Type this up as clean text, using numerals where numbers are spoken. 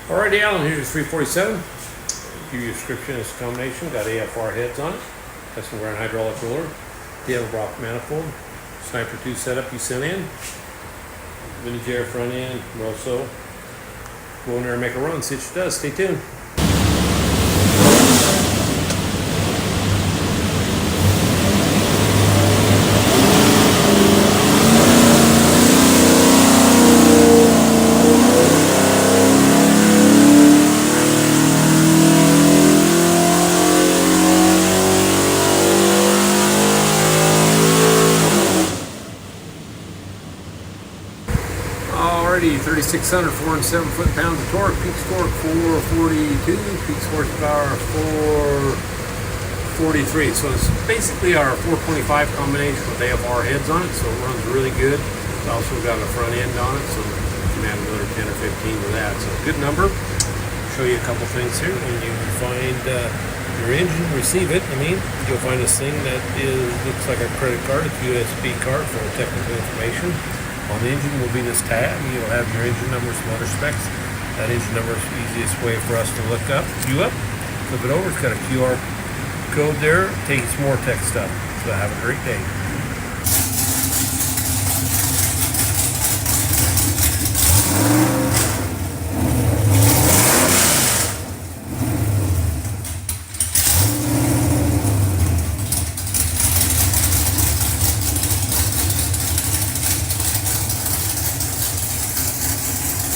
Alrighty, Alan, here's 347. Give you a description of this combination. Got AFR heads on it. Custom ground hydraulic roller. The Edelbrock manifold. Sniper 2 setup you sent in. Vintage air front end. Moroso. Go in there and make a run. See what it does. Stay tuned. Alrighty, 3,600, 407 foot-pounds of torque, peak torque 442, peak horsepower 443. So it's basically our 425 combination with AFR heads on it, so it runs really good. It's also got a front end on it, so you can add another 10 or 15 to that. So good number. Show you a couple things here. When you find your engine, receive it, you'll find this thing that looks like a credit card. It's a USB card full of technical information. On the engine will be this tab. You'll have your engine numbers, motor specs. That engine number is the easiest way for us to look up. Flip it over. It's got a QR code there. Take some more tech stuff. So have a great day.